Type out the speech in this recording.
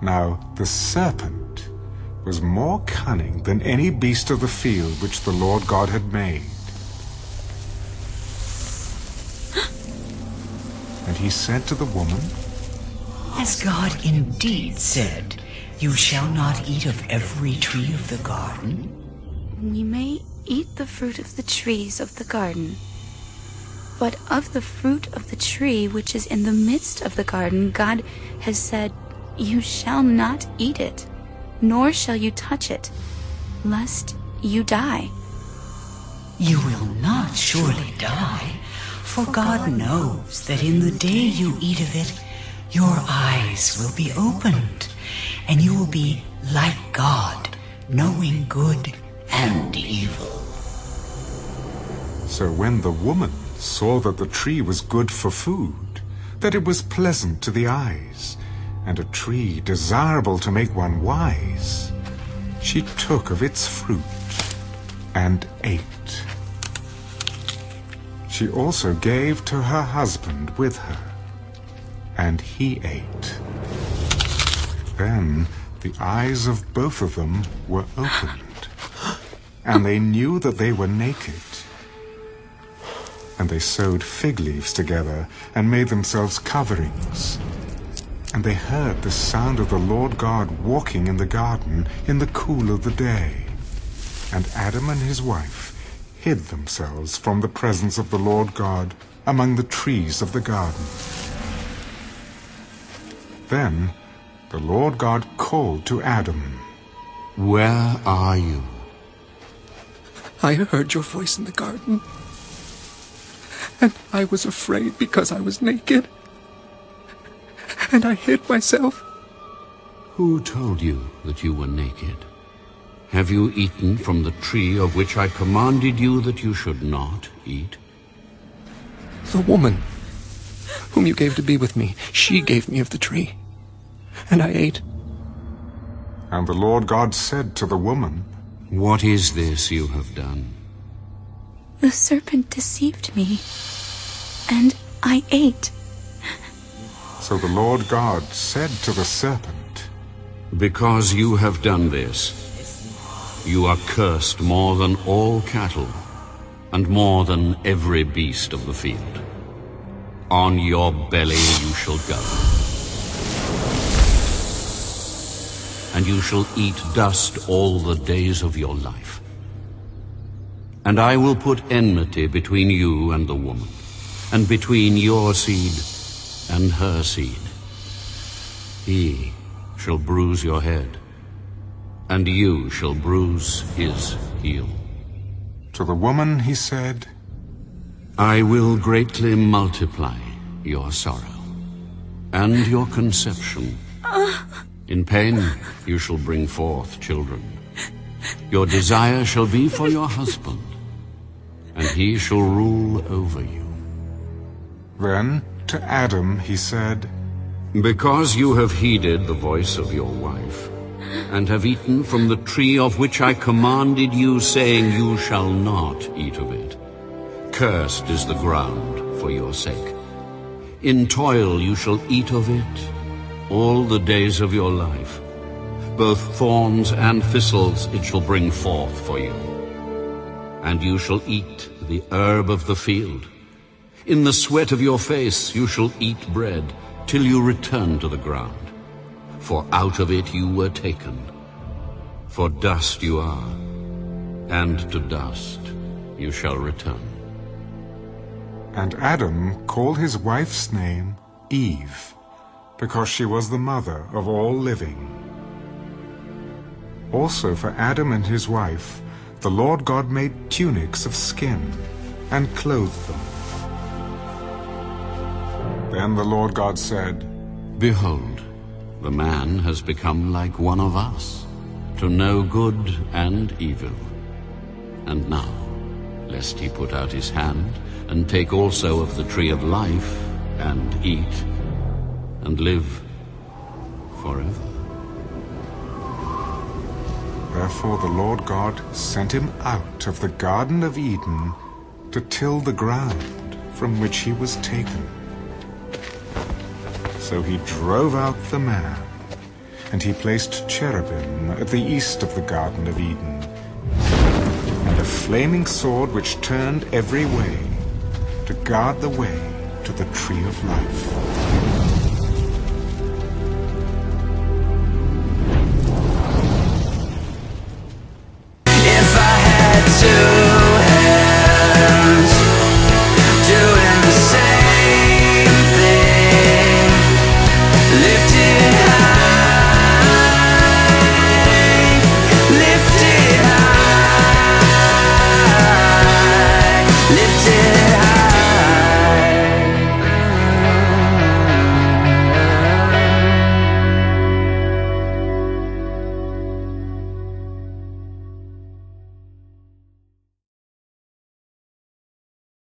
Now the serpent was more cunning than any beast of the field which the Lord God had made. And he said to the woman, Has God indeed said, You shall not eat of every tree of the garden? We may eat the fruit of the trees of the garden, but of the fruit of the tree which is in the midst of the garden, God has said, You shall not eat it, nor shall you touch it, lest you die. You will not surely die, for God knows that in the day you eat of it, your eyes will be opened, and you will be like God, knowing good and evil. So when the woman saw that the tree was good for food, that it was pleasant to the eyes, and a tree desirable to make one wise, she took of its fruit and ate. She also gave to her husband with her, and he ate. Then the eyes of both of them were opened, and they knew that they were naked. And they sewed fig leaves together and made themselves coverings. And they heard the sound of the Lord God walking in the garden in the cool of the day. And Adam and his wife hid themselves from the presence of the Lord God among the trees of the garden. Then the Lord God called to Adam, Where are you? I heard your voice in the garden, and I was afraid because I was naked, and I hid myself. Who told you that you were naked? Have you eaten from the tree of which I commanded you that you should not eat? The woman whom you gave to be with me, she gave me of the tree, and I ate. And the Lord God said to the woman, What is this you have done? The serpent deceived me, and I ate. So the Lord God said to the serpent, Because you have done this, you are cursed more than all cattle, and more than every beast of the field. On your belly you shall go, and you shall eat dust all the days of your life. And I will put enmity between you and the woman, and between your seed and her seed. He shall bruise your head, and you shall bruise his heel. To the woman he said, I will greatly multiply your sorrow and your conception. In pain you shall bring forth children. Your desire shall be for your husband, and he shall rule over you. Then to Adam he said, Because you have heeded the voice of your wife, and have eaten from the tree of which I commanded you, saying, You shall not eat of it. Cursed is the ground for your sake. In toil you shall eat of it all the days of your life. Both thorns and thistles it shall bring forth for you. And you shall eat the herb of the field. In the sweat of your face you shall eat bread, till you return to the ground. For out of it you were taken. For dust you are, and to dust you shall return. And Adam called his wife's name Eve, because she was the mother of all living. Also for Adam and his wife, the Lord God made tunics of skin and clothed them. Then the Lord God said, Behold, the man has become like one of us, to know good and evil. And now, lest he put out his hand, and take also of the tree of life, and eat, and live forever. Therefore the Lord God sent him out of the Garden of Eden to till the ground from which he was taken. So he drove out the man, And he placed cherubim at the east of the Garden of Eden, and a flaming sword which turned every way, to guard the way to the tree of life.